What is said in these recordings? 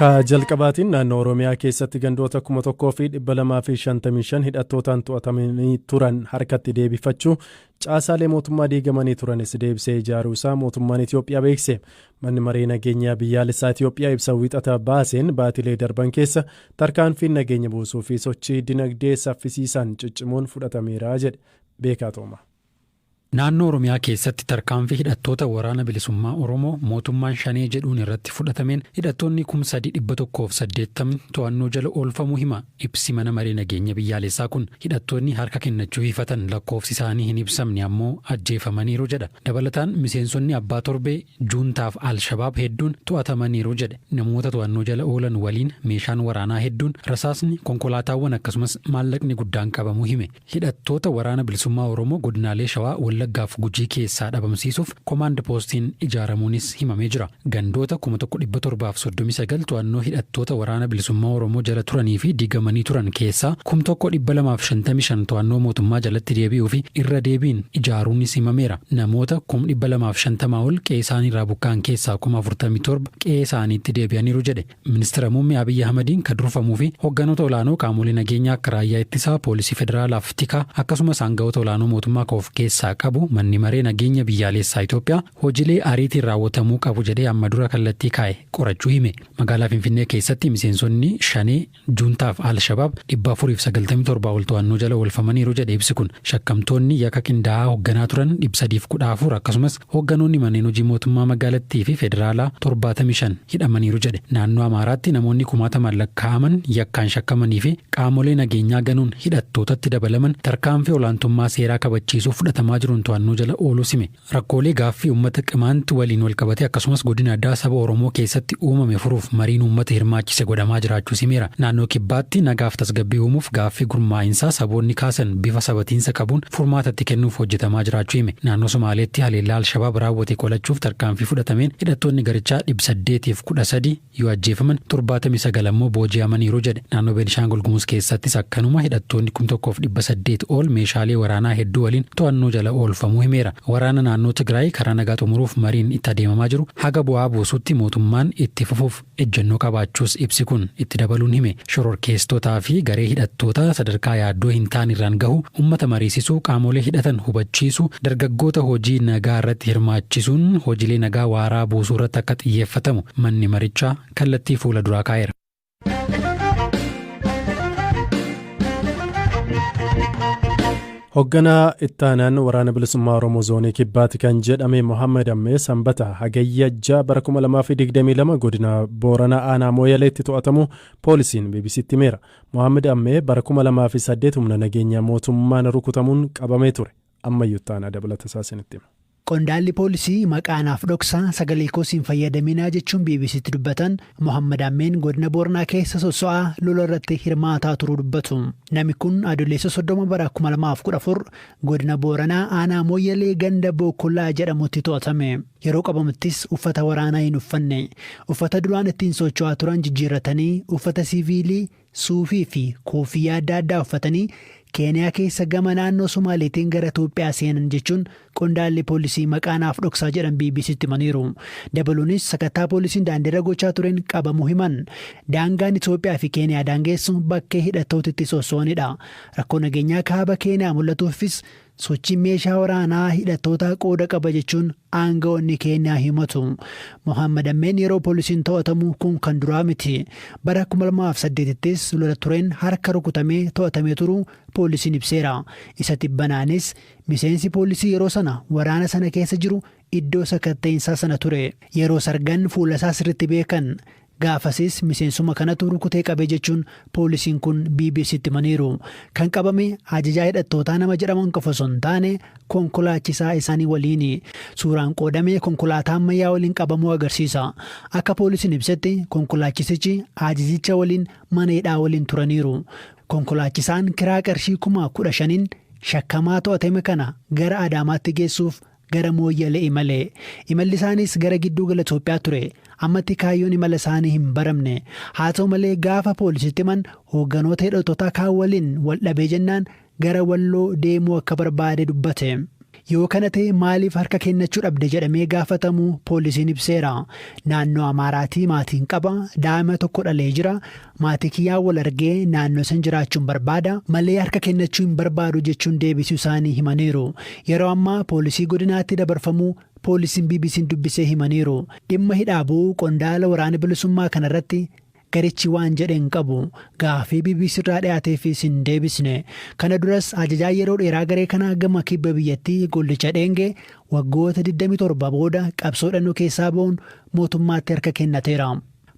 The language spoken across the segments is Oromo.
Ka jalqabaatiin naannoo Oromiyaa keessatti gandoota 1255 hidhattootaan to'atamanii turan harkatti deebifachuu caasaalee mootummaa diigamanii turanis deebisee ijaaruu isaa mootummaan Itoophiyaa beekse. Manni maree nageenyaa biyyaalessaa Itoophiyaa ibsa wixata baaseen baatilee darban keessa tarkaanfiin nageenya buusuu fi sochii dinagdee saffisiisaan ciccimuun fudhatameera jedhe. Beekaa Tooma. Naannoo Oromiyaa keessatti tarkaanfii hidhattoota waraana bilisummaa Oromoo mootummaan shanee jedhuun irratti fudhatameen hidhattoonni 3180 to'annoo jala oolfamuu hima. Ibsi mana maree nageenya biyyaalessaa kun hidhattoonni harka kennachuu hifatan lakkoofsi isaanii hin ibsamne ammoo ajjeefamaniiru jedha. Dabalataan miseensonni abbaa torbee juuntaaf Al-Shabaab hedduun to'atamaniiru jedhe. Namoota to'annoo jala oolan waliin meeshaan waraanaa hedduun, rasaasni, konkolaataawwan akkasumas maallaqni guddaan qabamuu hime. Hidhattoota waraana bilisummaa Oromoo godinaalee Shawaa Wallaggaaf Gujii keessaa dhabamsiisuuf komaand poostiin ijaaramuunis himamee jira. Gandoota 1739 to'annoo hidhattoota waraana bilisummaa Oromoo jala turanii fi diigamanii turan keessaa 1255 to'annoo mootummaa jalatti deebi'uu fi irra deebiin ijaaruunis himameera. Namoota 250 ol qe'ee isaaniirraa buqqa'an keessaa 47 qe'ee isaaniitti deebi'aniiru jedhe. Ministeera Muummee Abiyyi Ahmadiin kan durfamuu fi hogganoota olaanoo qaamolee nageenyaa akka raayyaa ittisaa, poolisii federaalaaf tikaa akkasumas aangawoota olaanoo mootummaa of keessaa qabu manni maree nageenya biyyaalessaa Itoophiyaa hojiilee ariitiin raawwatamuu qabu jedhee amma dura kallattii kaa'e qorachuu hime. Magaalaa Finfinnee keessatti miseensonni shanee juuntaaf Al-Shabaab 497 ol to'annoo jala oolfamaniiru jedhe ibsi kun. Shakkamtoonni yakka qindaa'aa hoogganaa turan 314 akkasumas hoogganoonni manneen hojii mootummaa magaalattii fi federaalaa 75 hidhamaniiru jedhe. Naannoo Amaaraatti namoonni 1000 lakkaa'aman yakkaan shakkamanii fi qaamolee nageenyaa ganuun hidhattootatti dabalaman tarkaanfii olaantummaa seeraa kabachiisuuf fudhatamaa jiruun to'annoo jala ooluu hime. Rakkoolee gaaffii uummata qimaanti waliin wal qabate akkasumas godina addaa saba Oromoo keessatti uumame furuuf mariin uummata hirmaachise godhamaa jiraachuu himeera. Naannoo Kibbaatti nagaaf tasgabbii uumuuf gaaffii gurmaa'insaa saboonni kaasan bifa sabatiinsa qabuun furmaatatti kennuuf hojjetamaa jiraachuu hime. Naannoo Somaaleetti haleellaa Al-Shabaab raawwate qolachuuf tarkaanfii fudhatameen hidhattoonni garichaa 813 yoo ajjeefaman 79 ammoo booji'amaniiru jedhe. Naannoo Beenishaangul Gumuz keessattis akkanuma hidhattoonni 1800 ol meeshaalee waraanaa hedduu waliin to'annoo jala oolfamuu himeera. Waraana naannoo Tigraay karaa nagaa xumuruuf mariin itti adeemamaa jiru haga bu'aa buusutti mootummaan itti fufuuf ejjennoo qabaachuus ibsi kun itti dabaluun hime. Shororkeessitootaa fi garee hidhattoota sadarkaa yaaddoo hin taane irraan gahu, uummata mariisisuu, qaamolee hidhatan hubachiisuu, dargaggoota hojii nagaa irratti hirmaachisuun hojiilee nagaa waaraa buusuu irratti akka xiyyeeffatamu manni marichaa kallattii fuula duraa kaa'eera. Hoogganaa ittaanaan waraana bilisummaa Oromoo zoonii Kibbaatti kan jedhame Mohaammed Ammee Sanbata hagayya 6 bara 2022 godina Booranaa Aanaa Mooyaleetti to'atamu poolisiin BBC'tti himeera. Mohaammed Ammee bara 2008 humna nageenyaa mootummaan rukutamuun qabamee ture. Ammayyuu ittaanaa dabalata isaanitti hima. Qondaalli poolisii maqaanaaf dhoksaa sagalee koosiin fayyadaminaa jechuun BBC'tti dubbatan Mohaammed Ammeen godina Booranaa keessa soso'aa lola irratti hirmaataa turuu dubbatu. Namni kun adoolessa 30 bara 2014 godina Booranaa Aanaa Mooyyalee ganda Bookollaa jedhamutti to'atame. Yeroo qabamuttis uffata waraanaa hin uffanne. Uffata duraan ittiin socho'aa turan jijjiirratanii uffata siviilii, suufii fi koofiyyaa adda addaa uffatanii Keeniyaa keessa gama naannoo Somaaleetiin gara Itoophiyaa seenan jechuun qondaalli poolisii maqaanaaf dhoksaa jedhan BBC'tti himaniiru. Dabaluunis sakattaa poolisiin daandiirra gochaa tureen qabamuu himan. Daangaan Itoophiyaa fi Keeniyaa daangessu bakkee hidhattootitti sossoonidha. Rakkoo nageenyaa kaaba Keeniyaa mul'atuufis sochii meeshaa waraanaa hidhattoota qooda qaba jechuun aangawoonni Keeniyaa himatu. Mohaammed Ammeen yeroo poolisiin to'atamu kun kan duraa miti. Bara 2008ttis lola tureen harka rukutamee to'atamee turuu poolisiin ibseera. Isa tibbanaanis miseensi poolisii yeroo sana waraana sana keessa jiru iddoo sakatta'insaa sana ture. Yeroo sargan fuula isaa sirriitti beekan. Gaafasis miseensuma kanatu rukutee qabe jechuun poolisiin kun BBC'tti himaniiru. Kan qabame ajajaa hidhattootaa nama jedhaman qofa osoo hin taane konkolaachisaa isaanii waliini. Suuraan qoodamee konkolaataa ammayyaa waliin qabamuu agarsiisa. Akka poolisiin ibsetti konkolaachisichi ajajicha waliin mana hidhaa waliin turaniiru. Konkolaachisaan kiraa qarshii 15,000 shakkamaa to'atame kana gara Adaamaatti geessuuf gara Mooyyalee imale. Imalli isaanis gara gidduu gala Itoophiyaa ture. Ammatti kaayyoon imala isaanii hin baramne. Haa ta'u malee gaafa poolisitti himan hoogganoota hidhattoota kaan waliin wal dhabee jennaan gara Walloo deemuu akka barbaade dubbate. Yoo kana ta'e maaliif harka kennachuu dhabde jedhamee gaafatamu poolisiin ibseera. Naannoo Amaaraatii maatiin qaba, daa'ima tokko dhalee jira, maatii kiyyaa wal argee naannoo san jiraachuun barbaada malee harka kennachuu hin barbaadu jechuun deebisuu isaanii himaniiru. Yeroo ammaa poolisii godinaatti dabarfamuu poolisiin BBC'n dubbisee himaniiru. Dhimma hidhaabuu qondaala waraana bilisummaa kanarratti garichi waan jedhe hin qabu. Gaafii BBC irraa dhiyaateefis hin deebisne. Kana duras ajajaa yeroo dheeraa garee kanaa gama kibba biyyattii Gollicha Dheengee waggoota 27 booda qabsoo dhannoo keessaa ba'uun mootummaatti harka kennateera.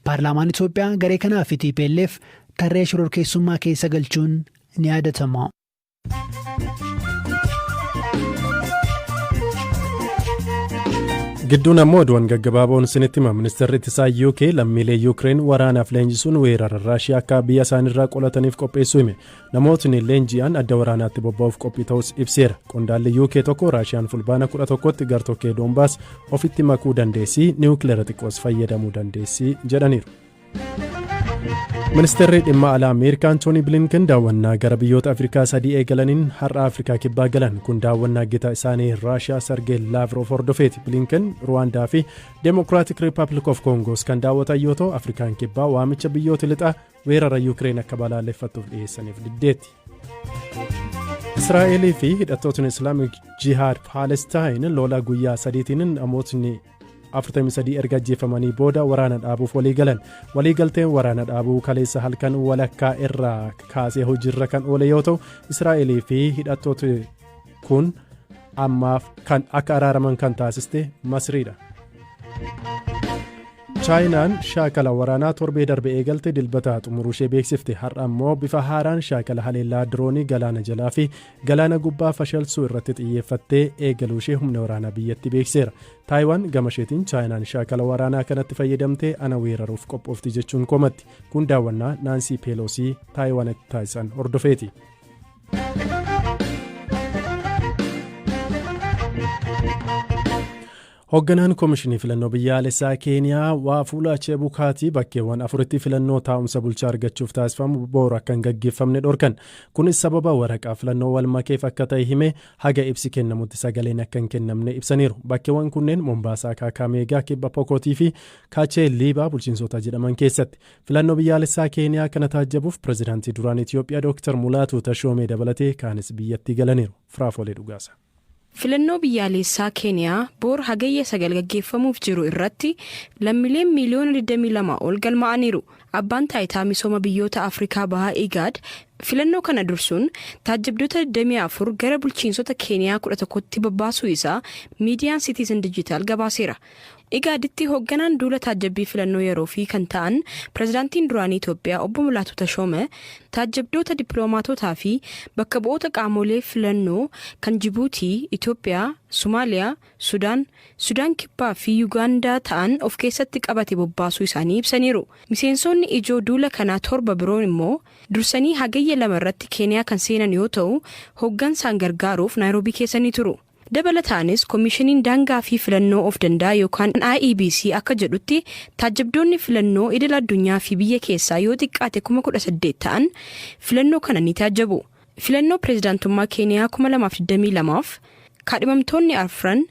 Paarlaamaan Itoophiyaa garee kanaa fi TPLF tarree shororkeessummaa keessa galchuun ni yaadatama. Gidduun ammoo oduuwwan gaggabaaboon isinitti hima. Ministeerri ittisaa UK lammiilee Yuukireen waraanaaf leenjisuun weerara Raashiyaa akka biyya isaaniirraa qolataniif qopheessuu hime. Namootni leenji'an adda waraanaatti bobba'uuf qophii ta'us ibseera. Qondaalli UK tokko Raashiyaan fulbaana 11tti gartokkee Doombaas ofitti makuu dandeessii niwukileera xiqqoos fayyadamuu dandeessii jedhaniiru. Ministeerri dhimma alaa Ameerikaa Antoonii Bilinken daawwannaa gara biyyoota Afrikaa 3 eegalaniin har'a Afrikaa kibbaa galan. Kun daawwannaa gita isaanii Raashiyaa Sergey Lavrov hordofeeti. Bilinken Ruwaandaa fi Democratic Republic of Congoos kan daawwatan yoo ta'u, Afrikaan kibbaa waamicha biyyoota lixaa weerara Yuukireen akka balaaleffattuuf dhiyeessaniif diddeetti. Israa'elii fi hidhattootni Islaamic Jihad Palestine lola guyyaa 3tiin namootni 43 erga ajjeefamanii booda waraana dhaabuuf walii galan. Waliigalteen waraana dhaabuu kaleessa halkan walakkaa irraa kaasee hojiirra kan oole yoo ta'u, Israa'elii fi hidhattooti kun ammaaf kan akka araaraman kan taasiste Masriidha. Chaayinaan shaakala waraanaa torbee darbe eegalte dilbata xumuruu ishee beeksifte. Har'a immoo bifa haaraan shaakala haleellaa diroonii galaana jalaa fi galaana gubbaa fashalsuu irratti xiyyeeffattee eegaluu ishee humna waraanaa biyyatti beekseera. Taayiwaan gama isheetiin Chaayinaan shaakala waraanaa kanatti fayyadamtee ana weeraruuf qophoofti jechuun komatti. Kun daawwannaa Naansii Peeloosii Taayiwaanitti taasisan hordofeeti. Hoogganaan Koomishinii Filannoo Biyyaalessaa Keeniyaa Waafula Chebukaatii bakkeewwan 4tti filannoo taa'umsa bulchaa argachuuf taasifamu boru akka hin gaggeeffamne dhorkan. Kunis sababa waraqaa filannoo wal makeef akka ta'e hime haga ibsi kennamutti sagaleen akka hin kennamne ibsaniiru. Bakkeewwan kunneen Mombaasaa, Kaakameegaa, Kibba Pokootii fi Kaachee Liibaa bulchiinsota jedhaman keessatti. Filannoo biyyaalessaa Keeniyaa kana taajjabuuf pireezidaantii duraan Itoophiyaa Dr. Mulaatu Tashoomee dabalatee kaanis biyyatti galaniiru. Firaafolee Dhugaasa. Filannoo biyyaalessaa Keeniyaa boor hagayya 9 gaggeeffamuuf jiru irratti lammiileen miliyoona 22 ol galmaa'aniiru. Abbaan taayitaa misooma biyyoota Afrikaa bahaa IGAD filannoo kana dursuun taajjabdoota 24 gara bulchiinsota Keeniyaa 11tti babbaasuu isaa miidiyaan Citizen Digital gabaaseera. IGADitti hoogganaan duula taajjabbii filannoo yeroo fi kan ta'an pireezidaantiin duraanii Itoophiyaa obbo Mulaatu Tashoomee taajjabdoota dippiloomaatotaa fi bakka bu'oota qaamolee filannoo kan Jibuutii, Itoophiyaa, Somaaliyaa, Sudaan Kibbaa fi Yuugaandaa ta'an of keessatti qabate bobbaasuu isaanii ibsaniiru. Miseensonni ijoo duula kanaa 7 biroon immoo dursanii hagayya 2 irratti Keeniyaa kan seenan yoo ta'u, hooggansaan gargaaruuf Naayiroobii keessanii turu. Dabalataanis koomishiniin daangaa fi filannoo of danda'a yookaan IEBC akka jedhutti taajjabdoonni filannoo idil addunyaa fi biyya keessaa yoo xiqqaate 18,000 ta'an filannoo kana ni taajjabu. Filannoo pireezidaantummaa Keeniyaa 2022f kaadhimamtoonni 4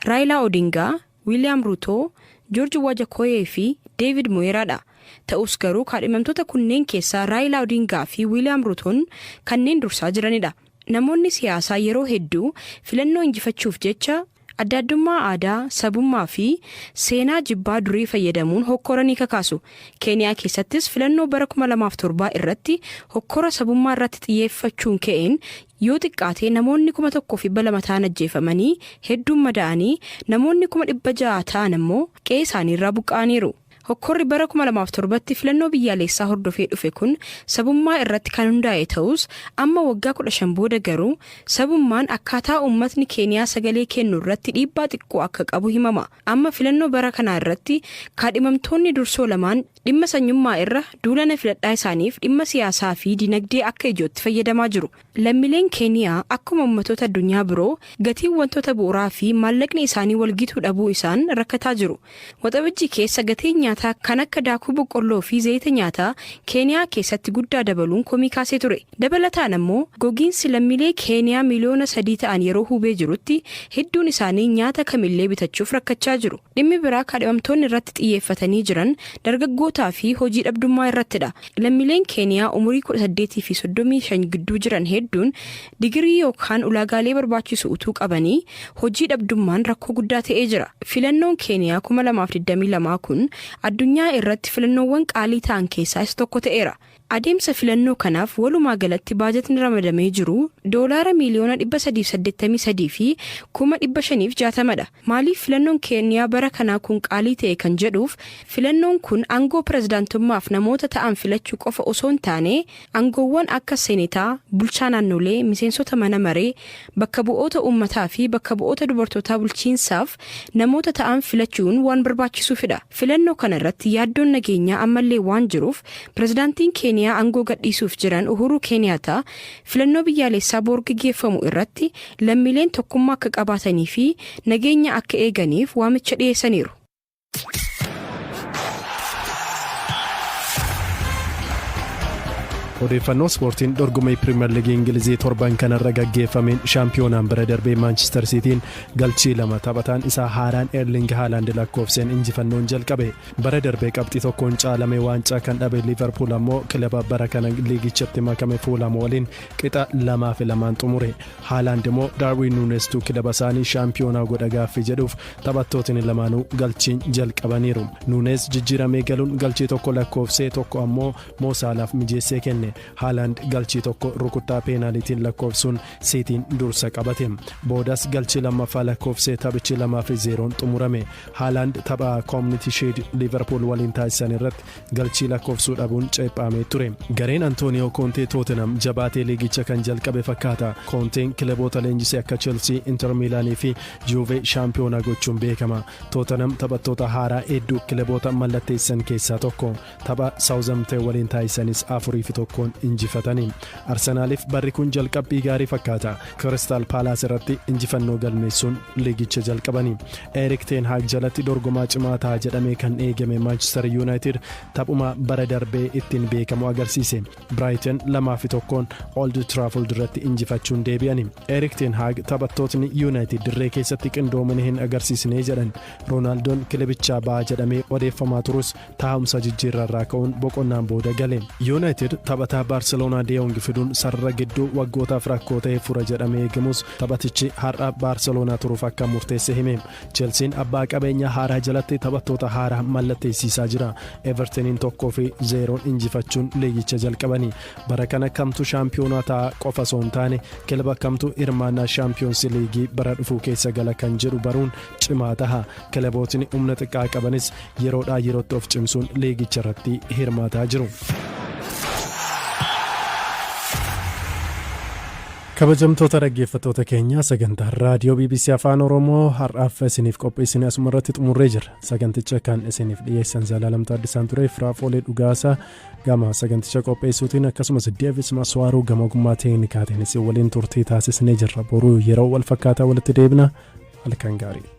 Raayilaa Odingaa, Wiiliyaam Ruutoo, Joorji Wajakoyee fi Deevid Mo'eeraadha. Ta'us garuu kaadhimamtoota kunneen keessaa Raayilaa Odingaa fi Wiiliyaam Ruutoon kanneen dursaa jiranidha. Namoonni siyaasaa yeroo hedduu filannoo injifachuuf jecha adda addummaa aadaa, sabummaa fi seenaa jibbaa durii fayyadamuun hokkora ni kakaasu. Keeniyaa keessattis filannoo bara 2007 irratti hokkora sabummaa irratti xiyyeeffachuun ka'een yoo xiqqaate namoonni 1,200 ta'an ajjeefamanii hedduun madaa'anii namoonni 600 ta'an immoo qe'ee isaaniirraa buqqa'aniiru. Hokkorri bara 2007tti filannoo biyyaalessaa hordofee dhufe kun sabummaa irratti kan hundaa'e ta'us amma waggaa 15 booda garuu sabummaan akkaataa uummatni Keeniyaa sagalee kennu irratti dhiibbaa xiqqoo akka qabu himama. Amma filannoo bara kanaa irratti kaadhimamtoonni dursoo lamaan dhimma sanyummaa irra duulana filadhaa isaaniif dhimma siyaasaa fi dinagdee akka ijootti fayyadamaa jiru. Lammiileen Keeniyaa akkuma uummattoota addunyaa biroo gatiin wantoota bu'uuraa fi maallaqni isaanii walgituu dhabuu isaan rakkataa jiru. Waxabajjii keessa gatiin nyaataa kan akka daakuu boqqolloo fi zayita nyaataa Keeniyaa keessatti guddaa dabaluun komii kaasee ture. Dabalataan ammoo gogiinsi lammiilee Keeniyaa miliyoona 3 ta'an yeroo hubee jirutti hedduun isaanii nyaata kamillee bitachuuf rakkachaa jiru. Dhimmi biraa kaadhimamtoonni irratti xiyyeeffatanii jiran dargaggootaa fi hojii dhabdummaa irrattidha. Lammiileen Keeniyaa umurii 18 fi 35 gidduu jiran hedduun digirii yookaan ulaagaalee barbaachisu utuu qabanii hojii dhabdummaan rakkoo guddaa ta'ee jira. Filannoon Keeniyaa 2022 kun addunyaa irratti filannoowwan qaalii ta'an keessaa isa tokko ta'eera. Adeemsa filannoo kanaaf walumaa galatti baajetni ramadamee jiru doolaara miliyoona 383 fi 560dha. Maaliif filannoon Keeniyaa bara kanaa kun qaalii ta'e kan jedhuuf filannoon kun aangoo pirezidaantummaaf namoota ta'an filachuu qofa osoo hin taane aangoowwan akka seenetaa, bulchaa naannolee, miseensota mana maree, bakka bu'oota uummataa fi bakka bu'oota dubartootaa bulchiinsaaf namoota ta'an filachuun waan barbaachisuufidha. Filannoo kana irratti yaaddoon nageenyaa ammallee waan jiruuf pirezidaantiin Keeniyaa aangoo gadhiisuuf jiran Uhuru Kenyataa filannoo biyyaalessaa boor gaggeeffamu irratti lammiileen tokkummaa akka qabaatanii fi nageenya akka eeganiif waamicha dhiyeessaniiru. Odeeffannoo ispoortiin dorgommii piriimeer liigii Ingilizii torban kanarra gaggeeffameen shaampiyoonaan bira darbee Maanchister Siitiin galchii 2 taphataan isaa haaraan Erling Haaland lakkoofseen injifannoon jalqabe. Bara darbee qabxii tokkoon caalamee waancaa kan dhabe Liverpool ammoo kilaba bara kana liigichatti makame Fulham waliin qixa 2-2 xumure. Haaland immoo Darwin Nuunestu kilaba isaanii shaampiyoonaa godha gaaffii jedhuuf taphattootni lamaanuu galchiin jalqabaniiru. Nuunes jijjiiramee galuun galchii tokko lakkoofsee tokko ammoo Moo Saalaaf mijeessee kenne. Haaland galchii tokko rukuttaa peenaalitiin lakkoofsuun Siitiin dursa qabate. Boodas galchii lammaffaa lakkoofsee taphichi 2-0 xumurame. Haaland tapha Community Shield Liverpool waliin taasisan irratti galchii lakkoofsuu dhabuun ceephaamee ture. Gareen Antonio Conte Tottenham jabaatee liigicha kan jalqabe fakkaata. Conteen kilaboota leenjisee akka Chelsea, Inter Milaanii fi Juve shaampiyoonaa gochuun beekama. Tottenham taphattoota haaraa hedduu kilaboota mallatteessan keessaa tokko. Tapha Southampton waliin taasisanis 4-1 injifatanii. Arsenaaliif barri kun jalqabbii gaarii fakkaata. Crystal Palace irratti injifannoo galmeessuun liigicha jalqabanii. Erik ten Hag jalatti dorgomaa cimaa ta'a jedhamee kan eegame Manchester United taphuma bara darbee ittiin beekamu agarsiise. Brighton 2-1 Old Trafford irratti injifachuun deebi'anii. Erik ten Hag taphattootni United dirree keessatti qindoomina hin agarsiisnee jedhan. Ronaldoon kilabichaa ba'a jedhamee odeeffamaa turus taa'umsa jijjiirrarraa ka'uun boqonnaan booda gale. United taphataa Barcelona De Jong fiduun sarara gidduu waggootaaf rakkoo ta'e fura jedhamee eegamus taphatichi har'a Barcelona turuuf akka murteesse hime. Chelsean abbaa qabeenyaa haaraa jalatti taphattoota haaraa mallatteessisaa jira. Evertoniin 1-0 injifachuun liigicha jalqabanii. Bara kana kamtu shaampiyoonaa ta'a qofa osoo hin taane kilaba kamtu hirmaannaa shaampiyoonsi liigii bara dhufuu keessa gala kan jedhu baruun cimaa taha. Kilabootni humna xiqqaa qabanis yeroodhaa yerootti of cimsuun liigicha irratti hirmaataa jiru. Kabajamtoota dhaggeeffattoota keenyaa sagantaa raadiyoo BBC Afaan Oromoo har'aaf isiniif qopheessine asuma irratti xumurree jira. Saganticha kan isiniif dhiyeessan Zalaalam Taaddisaan ture. Firaafolee Dhugaasaa gama saganticha qopheessuutiin akkasumas Deevis Maswaaruu gama ogummaa teeknikaatiin isin waliin turtii taasisnee jirra. Boruu yeroo wal fakkaataa walitti deebina. Halkan gaarii.